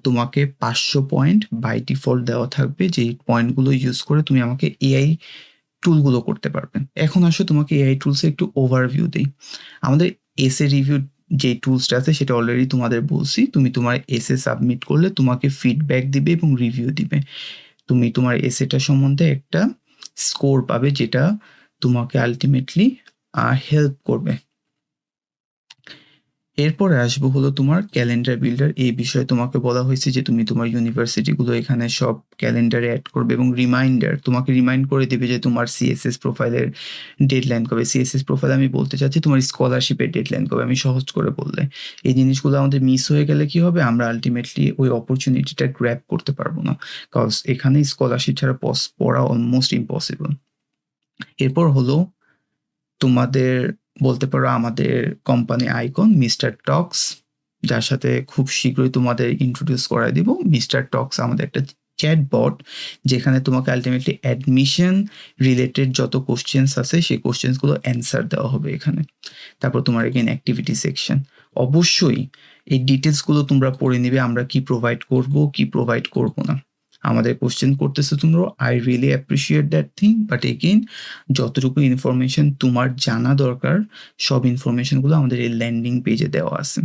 তোমাকে 500 পয়েন্ট বাই ডিফল্ট দেওয়া থাকবে, যেই পয়েন্টগুলো ইউজ করে তুমি আমাকে এআই টুলগুলো করতে পারবে। এখন আসো তোমাকে এআই টুলসে একটু ওভারভিউ দিই। আমাদের এসএ রিভিউ যে টুলসটা আছে সেটা অলরেডি তোমাদের বলছি। তুমি তোমার এসএ সাবমিট করলে তোমাকে ফিডব্যাক দিবে এবং রিভিউ দিবে। তুমি তোমার এসএটা সম্বন্ধে একটা স্কোর পাবে, যেটা তোমাকে আলটিমেটলি হেল্প করবে। এরপরে আসবো হলো তোমার ক্যালেন্ডার বিল্ডার। এই বিষয়ে তোমাকে বলা হয়েছে যে তুমি তোমার ইউনিভার্সিটিগুলো এখানে সব ক্যালেন্ডারে অ্যাড করবে এবং রিমাইন্ডার তোমাকে রিমাইন্ড করে দেবে যে তোমার সিএসএস প্রোফাইলের ডেডলাইন কবে। সিএসএস প্রোফাইল আমি বলতে চাচ্ছি তোমার স্কলারশিপের ডেডলাইন কবে, আমি সহজ করে বললে। এই জিনিসগুলো আমাদের মিস হয়ে গেলে কি হবে, আমরা আলটিমেটলি ওই অপরচুনিটিটা গ্র্যাব করতে পারবো না, কজ এখানে স্কলারশিপ ছাড়া পড়া অলমোস্ট ইম্পসিবল। এরপর হলো তোমাদের বলতে পারো আমাদের কোম্পানি আইকন মিস্টার টক্স, যার সাথে খুব শীঘ্রই তোমাদের ইন্ট্রোডিউস করাই দিব। মিস্টার টক্স আমাদের একটা চ্যাটবট, যেখানে তোমাকে আলটিমেটলি অ্যাডমিশন রিলেটেড যত কোশ্চেন্স আছে সেই কোশ্চেন্সগুলো অ্যান্সার দেওয়া হবে এখানে। তারপর তোমার এগেইন অ্যাক্টিভিটি সেকশন। অবশ্যই এই ডিটেলসগুলো তোমরা পড়ে নিবে, আমরা কি প্রোভাইড করব কি প্রোভাইড করব না। আমাদের কোশ্চেন করতেছো তোমরা, I really appreciate that thing, but again যতটুকু ইনফরমেশন তোমার জানা দরকার সব ইনফরমেশনগুলো আমাদের এই ল্যান্ডিং পেজে দেওয়া আছে।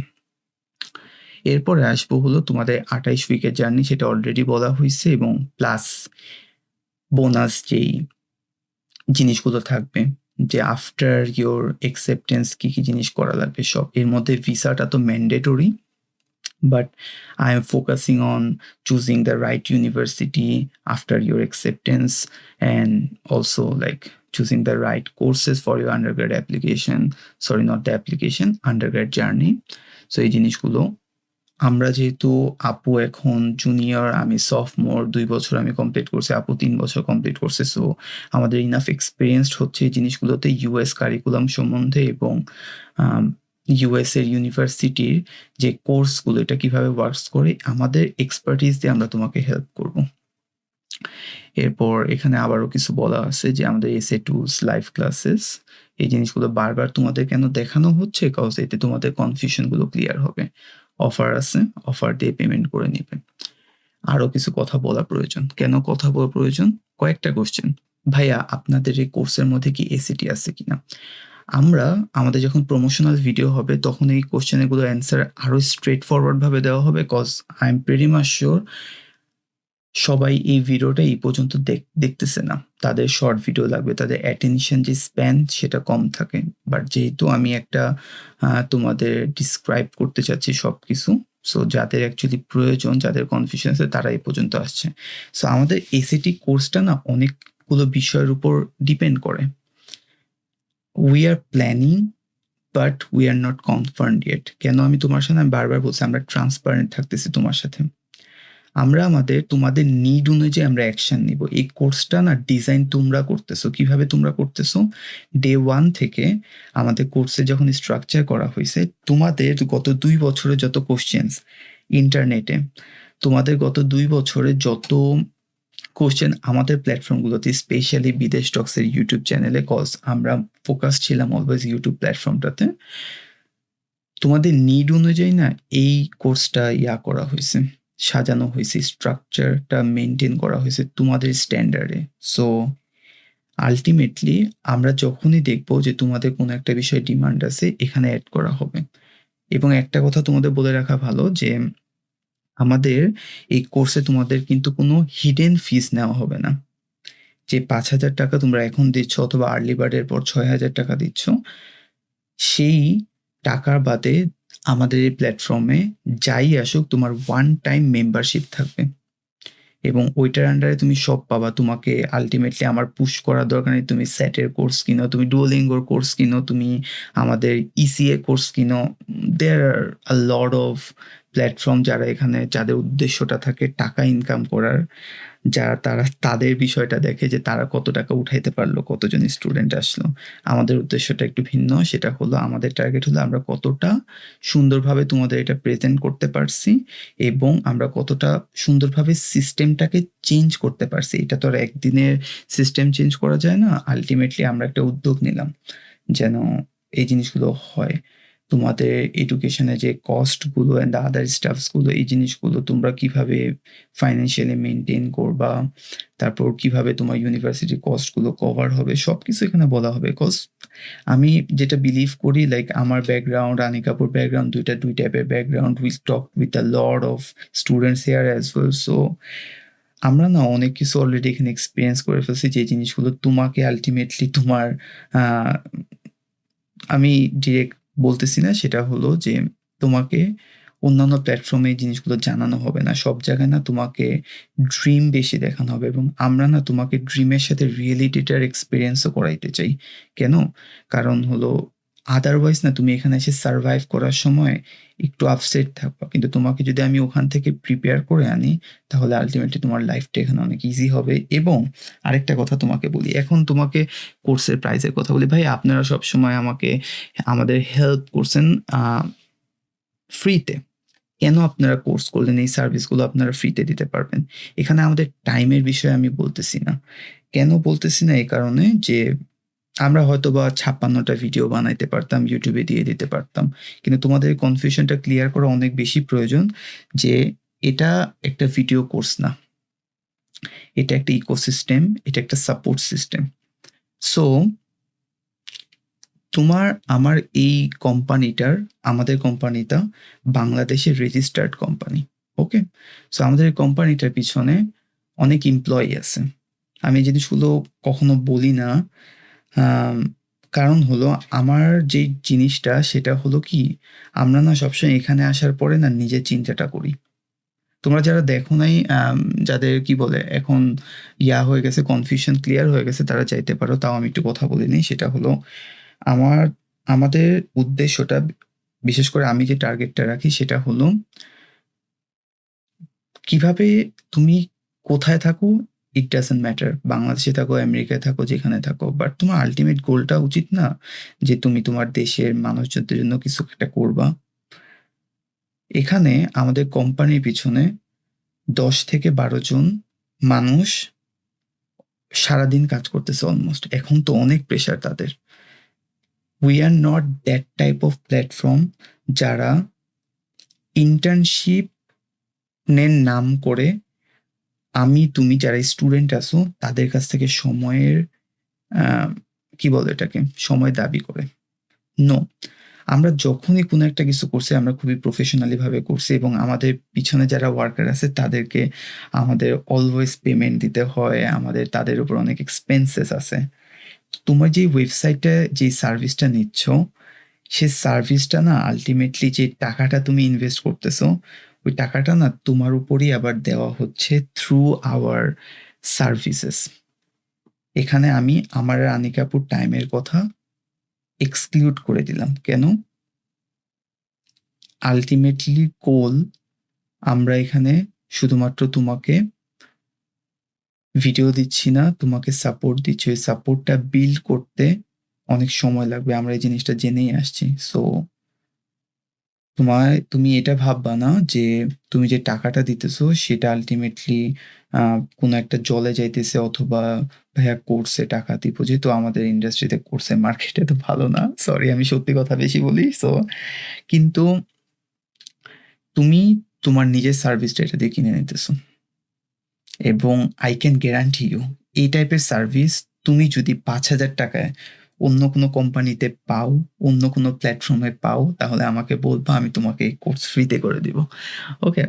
এরপরে আসবো হলো তোমাদের 28 উইকের জার্নি, সেটা অলরেডি বলা হয়েছে, এবং প্লাস বোনাস যেই জিনিসগুলো থাকবে, যে আফটার ইয়োর অ্যাকসেপ্টেন্স কি কি জিনিস করা লাগবে সব। এর মধ্যে ভিসাটা তো mandatory, but I am focusing on choosing the right university after your acceptance, and also like choosing the right courses for your undergrad application, sorry not the application, undergrad journey. So এই জিনিসগুলো আমরা যেহেতু আপু এখন junior, আমি সফটমোর, 2 বছর আমি complete করছি, আপু 3 বছর কমপ্লিট করছে, সো আমাদের ইনাফ এক্সপিরিয়েন্সড হচ্ছে এই জিনিসগুলোতে, ইউএস কারিকুলাম সম্বন্ধে এবং ইউএস এর ইউনিভার্সিটির যে কোর্সগুলো এটা কিভাবে ওয়ার্কস করে, আমাদের এক্সপার্টিস দিয়ে আমরা তোমাকে হেল্প করব। এরপর এখানে আবারও কিছু বলা আছে যে আমাদের এসএ টুলস লাইভ ক্লাসেস, এই জিনিসগুলো বারবার তোমাদের কেন দেখানো হচ্ছে, কজ এতে তোমাদের কনফিউশনগুলো ক্লিয়ার হবে। অফার আছে, অফার দিয়ে পেমেন্ট করে নেবে। আরও কিছু কথা বলা প্রয়োজন। কেন কথা বলা প্রয়োজন? কয়েকটা কোশ্চেন, ভাইয়া আপনাদের এই কোর্সের মধ্যে কি এসিটি আছে কিনা? আমরা আমাদের যখন প্রমোশনাল ভিডিও হবে তখন এই কোশ্চেনগুলো অ্যান্সার আরও স্ট্রেট ফরওয়ার্ড ভাবে দেওয়া হবে, cause I am pretty much sure সবাই এই ভিডিওটা এই পর্যন্ত দেখতেছে না, তাদের শর্ট ভিডিও লাগবে, তাদের অ্যাটেনশন যে স্প্যান সেটা কম থাকে। বাট যেহেতু আমি একটা তোমাদের ডিসক্রাইব করতে চাচ্ছি সব কিছু, সো যাদের অ্যাকচুয়ালি প্রয়োজন, যাদের কনফিউশন আছে তারা এই পর্যন্ত আসছে। সো আমাদের এসিটি কোর্সটা না অনেকগুলো বিষয়ের উপর ডিপেন্ড করে। We are planning but we are not confirmed yet. কেন আমি তোমার সাথে আমি বারবার বলছি আমরা ট্রান্সপারেন্ট থাকতেছি তোমার সাথে, আমরা তোমাদের নিড অনুযায়ী আমরা অ্যাকশন নিব। এই কোর্সটা না ডিজাইন তোমরা করতেছো, কিভাবে তোমরা করতেছো, ডে 1 থেকে আমাদের কোর্সে যখন স্ট্রাকচার করা হয়েছে, তোমাদের গত 2 বছরে যত কোশ্চেন্স ইন্টারনেটে, তোমাদের গত 2 বছরে যত কোশ্চেন আমাদের প্ল্যাটফর্মগুলোতে, স্পেশালি বিদেশ টক্সের ইউটিউব চ্যানেলে, কজ আমরা ফোকাস ছিলাম অলওয়েজ ইউটিউব প্ল্যাটফর্মটাতে, তোমাদের নিড অনুযায়ী না এই কোর্সটা করা হয়েছে, সাজানো হয়েছে, স্ট্রাকচারটা মেনটেন করা হয়েছে তোমাদের স্ট্যান্ডার্ডে। সো আলটিমেটলি আমরা যখনই দেখবো যে তোমাদের কোনো একটা বিষয়ে ডিমান্ড আছে, এখানে অ্যাড করা হবে। এবং একটা কথা তোমাদের বলে রাখা ভালো যে আমাদের এই কোর্সে তোমাদের কিন্তু কোনো হিডেন ফিস নেওয়া হবে না। যে 5,000 টাকা তোমরা এখন দিচ্ছ অথবা আর্লি বার্ডের পর 6,000 টাকা দিচ্ছ, সেই টাকার বাদে আমাদের এই প্ল্যাটফর্মে যাই আসুক তোমার ওয়ান টাইম মেম্বারশিপ থাকবে, এবং ওইটার আন্ডারে তুমি সব পাবা। তোমাকে আলটিমেটলি আমার পুশ করার দরকার নেই, তুমি স্যাটের কোর্স কিনো, তুমি ডুওলিঙ্গোর কোর্স কিনো, তুমি আমাদের ইসিএ কোর্স কিনো, দেয়ার আর আ লট অফ প্ল্যাটফর্ম যারা এখানে যাদের উদ্দেশ্যটা থাকে টাকা ইনকাম করার, যারা তারা তাদের বিষয়টা দেখে যে তারা কত টাকা উঠাইতে পারলো, কতজন স্টুডেন্ট আসলো। আমাদের উদ্দেশ্যটা একটু ভিন্ন। সেটা হলো আমাদের টার্গেট হলো আমরা কতটা সুন্দরভাবে তোমাদের এটা প্রেজেন্ট করতে পারছি এবং আমরা কতটা সুন্দরভাবে সিস্টেমটাকে চেঞ্জ করতে পারছি। এটা তো আর একদিনের সিস্টেম চেঞ্জ করা যায় না। আল্টিমেটলি আমরা একটা উদ্যোগ নিলাম যেন এই জিনিসগুলো হয়। তোমাদের এডুকেশনে যে কস্টগুলো অ্যান্ড আদার স্টাফসগুলো, এই জিনিসগুলো তোমরা কিভাবে ফাইন্যান্সিয়ালি মেনটেন করবা, তারপর কিভাবে তোমার ইউনিভার্সিটির কস্টগুলো কভার হবে, সবকিছু এখানে বলা হবে। কজ আমি যেটা বিলিভ করি, লাইক আমার ব্যাকগ্রাউন্ড, আনিকাপুর ব্যাকগ্রাউন্ড, দুই টাইপের background. We talk with a lot of students here as well. So আমরা না অনেক কিছু অলরেডি এখানে এক্সপেরিয়েন্স করে ফেলছি, যে জিনিসগুলো তোমাকে আল্টিমেটলি তোমার আমি ডিরেক্ট বলতেছি না। সেটা হলো যে তোমাকে অন্যান্য প্ল্যাটফর্মে এই জিনিসগুলো জানানো হবে না। সব জায়গায় না তোমাকে ড্রিম বেশি দেখানো হবে এবং আমরা না তোমাকে ড্রিমের সাথে রিয়েলিটিটার এক্সপেরিয়েন্সও করাইতে চাই। কেন? কারণ হলো আদারওয়াইজ না তুমি এখানে এসে সারভাইভ করার সময় একটু আপসেট থাকবা। কিন্তু তোমাকে যদি আমি ওখান থেকে প্রিপেয়ার করে আনি, তাহলে আল্টিমেটলি তোমার লাইফটা এখানে অনেক ইজি হবে। এবং আরেকটা কথা তোমাকে বলি, এখন তোমাকে কোর্সের প্রাইসের কথা বলি। ভাই আপনারা সবসময় আমাদের হেল্প করছেন ফ্রিতে। কেন আপনারা কোর্স করলেন? এই সার্ভিসগুলো আপনারা ফ্রিতে দিতে পারবেন। এখানে আমাদের টাইমের বিষয়ে আমি বলতেছি না। কেন বলতেছি না? এই কারণে যে আমরা হয়তোবা ৫৬টা ভিডিও বানাইতে পারতাম, YouTube এ দিয়ে দিতে পারতাম। কিন্তু তোমাদের কনফিউশনটা ক্লিয়ার করা অনেক বেশি প্রয়োজন যে এটা একটা ভিডিও কোর্স না। এটা একটা ইকোসিস্টেম, এটা একটা সাপোর্ট সিস্টেম। সো আমার এই আমাদের কোম্পানিটা বাংলাদেশের রেজিস্টার্ড কোম্পানি। ওকে? সো আমাদের এই কোম্পানিটার পিছনে অনেক এমপ্লয়ি আছে। আমি এই জিনিসগুলো কখনো বলি না। কারণ হলো আমার যে জিনিসটা সেটা হলো কি, আমরা না সবসময় এখানে আসার পরে না নিজের চিন্তাটা করি। তোমরা যারা দেখো নাই, যাদের কি বলে এখন হয়ে গেছে, কনফিউশন ক্লিয়ার হয়ে গেছে, তারা চাইতে পারো। তাও আমি একটু কথা বলে নিই। সেটা হলো আমাদের উদ্দেশ্যটা, বিশেষ করে আমি যে টার্গেটটা রাখি সেটা হলো কিভাবে তুমি কোথায় থাকো ইট ডাজন্ট ম্যাটার। বাংলাদেশে থাকো, আমেরিকায় থাকো, যেখানে থাকো। বাট তোমার আল্টিমেট গোলটা উচিত না যে তুমি তোমার দেশের মানুষজনদের জন্য কিছু একটা করবা? এখানে আমাদের কোম্পানির পিছনে ১০ থেকে ১২ জন মানুষ সারাদিন কাজ করতেছে অলমোস্ট। এখন তো অনেক প্রেশার তাদের। We are not that type of platform যারা ইন্টার্নশিপ নাম করে তুমি যারা স্টুডেন্ট আছো তাদের কাছ থেকে সময়ের কি বলে এটাকে, সময় দাবি করে। নো, আমরা যখনই কোনো একটা কিছু করছি আমরা খুবই প্রফেশনালি ভাবে করছি এবং আমাদের পিছনে যারা ওয়ার্কার আছে তাদেরকে আমাদের অলওয়েজ পেমেন্ট দিতে হয়। আমাদের তাদের উপর অনেক এক্সপেন্সেস আছে। তোমার যে ওয়েবসাইটে যে সার্ভিসটা নিচ্ছ, সে সার্ভিসটা না আল্টিমেটলি যে টাকাটা তুমি ইনভেস্ট করতেছো, ওই টাকাটা না তোমার উপরই আবার দেওয়া হচ্ছে থ্রু আওয়ার সার্ভিসেস। এখানে আমি আমার আর আনিকাপুর টাইমের কথা এক্সক্লুড করে দিলাম। কেন? আল্টিমেটলি গোল, আমরা এখানে শুধুমাত্র তোমাকে ভিডিও দিচ্ছি না, তোমাকে সাপোর্ট দিচ্ছি। ওই সাপোর্টটা বিল্ড করতে অনেক সময় লাগবে, আমরা এই জিনিসটা জেনেই আসছি। সো তুমি এটা ভাববা না যে তুমি যে টাকাটা দিতেছো সেটা আল্টিমেটলি কোনো একটা জলে যাইতেছে, অথবা ভাইয়া কোর্সে টাকা দিব। যেহেতু আমাদের ইন্ডাস্ট্রিতে কোর্সের মার্কেটে তো ভালো না, সরি আমি সত্যি কথা বেশি বলি। সো কিন্তু তুমি তোমার নিজের সার্ভিসটা এটা দিয়ে কিনে নিতেছো এবং আই ক্যান গ্যারান্টি ইউ এই টাইপের সার্ভিস তুমি যদি ৫,০০০ টাকায় অন্য কোনো কোম্পানিতে পাও, অন্য কোনো প্ল্যাটফর্মে পাও, তাহলে আমাকে বলবা, আমি তোমাকে এই কোর্স ফ্রিতে করে দিব। ওকে?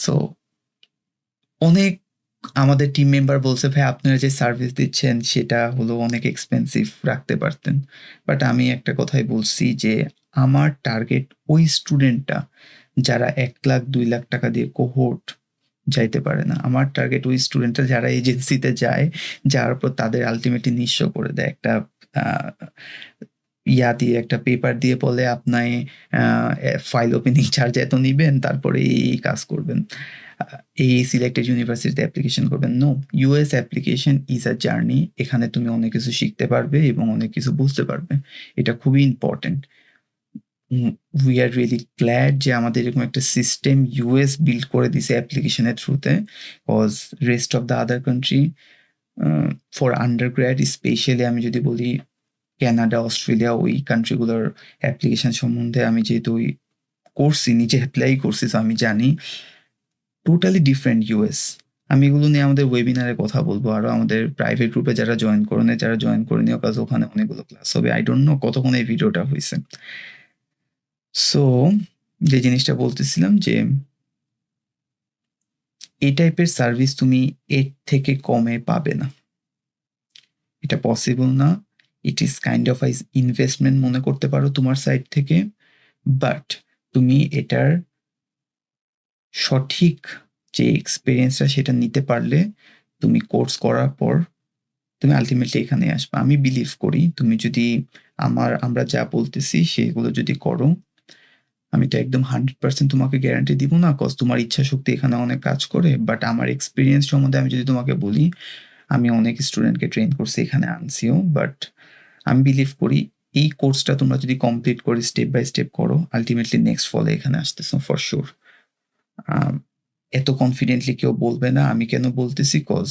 সো অনেক আমাদের টিম মেম্বার বলছে, ভাই আপনারা যে সার্ভিস দিচ্ছেন সেটা হলো অনেক এক্সপেন্সিভ, রাখতে পারতেন। বাট আমি একটা কথাই বলছি যে আমার টার্গেট ওই স্টুডেন্টটা যারা ১,০০,০০০ ২,০০,০০০ টাকা দিয়ে কোহোর্ট যাইতে পারে না। আমার টার্গেট ওই স্টুডেন্টরা যারা এজেন্সিতে যায়, যাওয়ার পর তাদের আল্টিমেটলি নিঃস্ব করে দেয়। একটা ইয়া দিয়ে একটা পেপার দিয়ে বলে আপনার ফাইল ওপেনিং চার্জ এত নিবেন, তারপরে এই কাজ করবেন, এই সিলেক্টেড ইউনিভার্সিটিতে অ্যাপ্লিকেশন করবেন। No, US application is a journey. এখানে তুমি অনেক কিছু শিখতে পারবে এবং অনেক কিছু বুঝতে পারবে। এটা খুবই important. We are really glad যে আমাদের এরকম একটা সিস্টেম ইউএস বিল্ড করে দিছে অ্যাপ্লিকেশনের থ্রুতে, cause rest of the other country for undergrad specially আমি যদি বলি কানাডা, অস্ট্রেলিয়া, ওই কান্ট্রিগুলোর অ্যাপ্লিকেশন সম্বন্ধে আমি যেহেতু করছি, নিজে অ্যাপ্লাই করছি, তো আমি জানি টোটালি ডিফারেন্ট ইউএস। আমি এগুলো নিয়ে আমাদের ওয়েবিনারে কথা বলবো, আরও আমাদের প্রাইভেট গ্রুপে যারা জয়েন করে নিও, কাজ ওখানে অনেকগুলো ক্লাস হবে। আই ডোন্ট নো কতক্ষণ এই ভিডিওটা হয়েছে। সো যে জিনিসটা বলতেছিলাম যে এই টাইপের সার্ভিস তুমি এর থেকে কমে পাবে না, এটা পসিবল না। It is kind of investment মনে করতে পারো তোমার সাইড থেকে, বাট তুমি এটার সঠিক যে এক্সপিরিয়েন্সটা সেটা নিতে পারলে তুমি কোর্স করার পর তুমি আলটিমেটলি এখানে আসবে। আমি বিলিভ করি তুমি যদি আমরা যা বলতেছি সেগুলো যদি করো, আমি তো একদম 100% তোমাকে গ্যারান্টি দিব না, কজ তোমার ইচ্ছা শক্তি এখানে অনেক কাজ করে। বাট আমার এক্সপিরিয়েন্স সম্বন্ধে আমি যদি তোমাকে বলি, আমি অনেক স্টুডেন্টকে ট্রেন করছি, এখানে আনছিও। বাট আমি বিলিভ করি এই কোর্সটা তোমরা যদি কমপ্লিট করে স্টেপ বাই স্টেপ করো, আলটিমেটলি নেক্সট ফলে এখানে আসতেছো ফর শিওর। এত কনফিডেন্টলি কেউ বলবে না। আমি কেন বলতেছি, কজ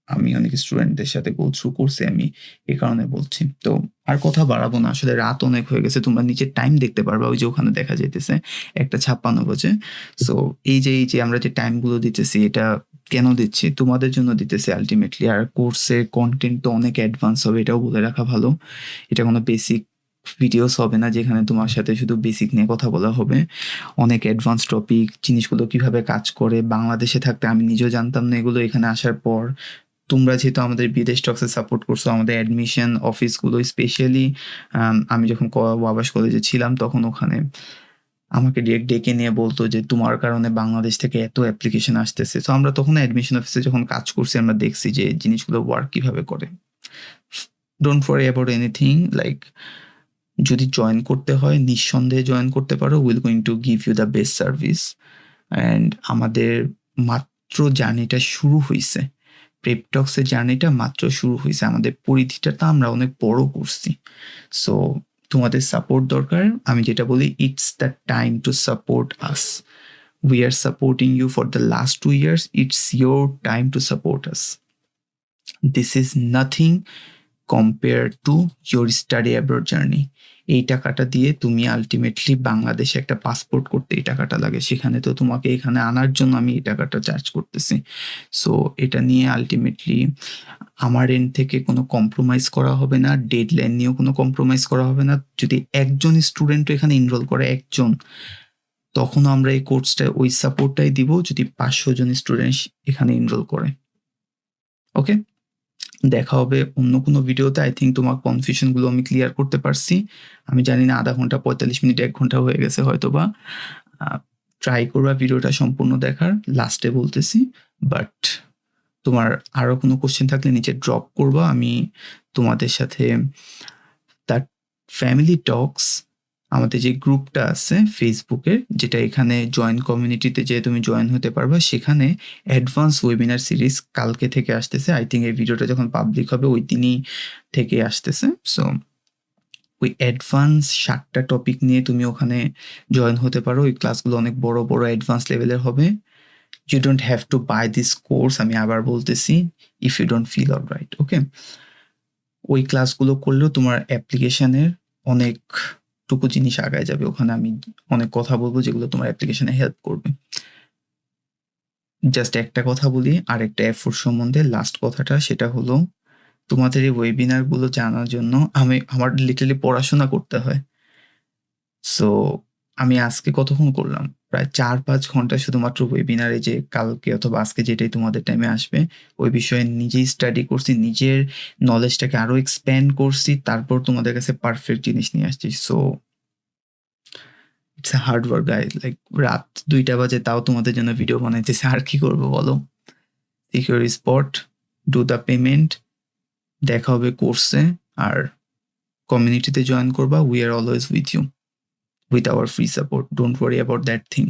আমি অনেক স্টুডেন্টদের সাথে গো থ্রু করছি, আমি এই কারণে বলছি। তো আর কথা বাড়াবো না, আসলে রাত অনেক হয়ে গেছে। তোমরা নিচের টাইম দেখতে পারবা, ওই যে ওখানে দেখা যাইতেছে 1:56 বাজে। সো এই যে আমরা যে টাইমগুলো দিতেছি, এটা কেন দিচ্ছি? তোমাদের জন্য দিতেছি আলটিমেটলি। আর কোর্সের কন্টেন্ট তো অনেক অ্যাডভান্স হবে, এটাও বলে রাখা ভালো। এটা কোনো বেসিক ভিডিওস হবে না যেখানে তোমার সাথে শুধু বেসিক নিয়ে কথা বলা হবে। অনেক অ্যাডভান্স টপিক, জিনিসগুলো কিভাবে কাজ করে, বাংলাদেশে থাকতে আমি নিজেও জানতাম না এগুলো। এখানে আসার পর তোমরা যেহেতু আমাদের বিদেশ টক্সে সাপোর্ট করছো, আমাদের অ্যাডমিশন অফিসগুলো স্পেশালি আমি যখন ওয়াবাশ কলেজে ছিলাম তখন ওখানে আমাকে ডিরেক্ট ডেকে নিয়ে বলতো যে তোমার কারণে বাংলাদেশ থেকে এত অ্যাপ্লিকেশন আসতেছে। তো আমরা তখন অ্যাডমিশন অফিসে যখন কাজ করছি, আমরা দেখছি যে জিনিসগুলো ওয়ার্ক কিভাবে করে। Don't worry about anything, like যদি জয়েন করতে হয় নিঃসন্দেহে জয়েন করতে পারো। Will going to give you the best service. And আমাদের মাত্র জার্নিটা শুরু হয়েছে, প্রেপটক্সের জার্নিটা মাত্র শুরু হয়েছে। আমাদের পরিধিটা তো আমরা অনেক বড় করছি। সো তোমাদের সাপোর্ট দরকার। আমি যেটা বলি, it's the time to support us. We are supporting you for the last 2 years. It's your time to support us. This is nothing compare to your study abroad journey. এই টাকাটা দিয়ে তুমি ultimately বাংলাদেশে একটা পাসপোর্ট করতে এই টাকাটা লাগে, সেখানে তো তোমাকে এখানে আনার জন্য আমি এই টাকাটা চার্জ করতেছি। সো এটা নিয়ে আলটিমেটলি আমার এন্ড থেকে কোনো কম্প্রোমাইজ করা হবে না, ডেডলাইন নিয়েও কোনো কম্প্রোমাইজ করা হবে না। যদি একজন স্টুডেন্ট এখানে এনরোল করে, একজন, তখনও আমরা এই কোর্সটা ওই সাপোর্টটাই দিব যদি 500 জন স্টুডেন্ট এখানে এনরোল করে। ওকে, দেখা হবে অন্য কোনো ভিডিওতে। আই থিঙ্ক তোমার কনফিউশনগুলো আমি ক্লিয়ার করতে পারছি। আমি জানি না আধা ঘন্টা, 45 মিনিট, 1 ঘন্টা হয়ে গেছে হয়তো বা। ট্রাই করবা ভিডিওটা সম্পূর্ণ দেখার, লাস্টে বলতেছি। বাট তোমার আরও কোনো কোশ্চেন থাকলে নিচে ড্রপ করবা, আমি তোমাদের সাথে তার ফ্যামিলি টক্স আমাদের যে গ্রুপটা আছে ফেসবুকের, যেটা এখানে জয়েন কমিউনিটিতে যে তুমি জয়েন হতে পারবা, সেখানে অ্যাডভান্স ওয়েবিনার সিরিজ কালকে থেকে আসতেছে। আই থিঙ্ক এই ভিডিওটা যখন পাবলিক হবে ওই দিনই থেকে আসতেছে। সো ওই অ্যাডভান্স 7টা টপিক নিয়ে তুমি ওখানে জয়েন হতে পারো। ওই ক্লাসগুলো অনেক বড় বড় অ্যাডভান্স লেভেলের হবে। You don't have to buy this course, আমি আবার বলতেছি, if you don't feel alright. Okay, ওই ক্লাসগুলো করলেও তোমার অ্যাপ্লিকেশনের অনেকটুকু জিনিস আগায় যাবে। ওখানে আমি অনেক কথা বলবো যেগুলো তোমার অ্যাপ্লিকেশনে হেল্প করবে। জাস্ট একটা কথা বলি আর একটা এফোর্ট সম্বন্ধে, লাস্ট কথাটা, সেটা হলো তোমাদের এই ওয়েবিনারগুলো জানার জন্য আমার লিটারালি পড়াশোনা করতে হয়। সো আমি আজকে কতক্ষণ করলাম, প্রায় 4-5 ঘন্টা শুধুমাত্র ওয়েবিনারে, যে কালকে অথবা আজকে যেটাই তোমাদের টাইমে আসবে ওই বিষয়ে নিজেই স্টাডি করছি, নিজের নলেজটাকে আরো এক্সপ্যান্ড করছি, তারপর তোমাদের কাছে পারফেক্ট জিনিস নিয়ে আসছি। So it's a hard work guys. Like রাত 2টা বাজে তাও তোমাদের জন্য ভিডিও বানাইতেছি, আর কি করবো বলো। Secure spot, do the payment, দেখা হবে কোর্সে। আর কমিউনিটিতে জয়েন করবা, we are always with you, with our free support, don't worry about that thing.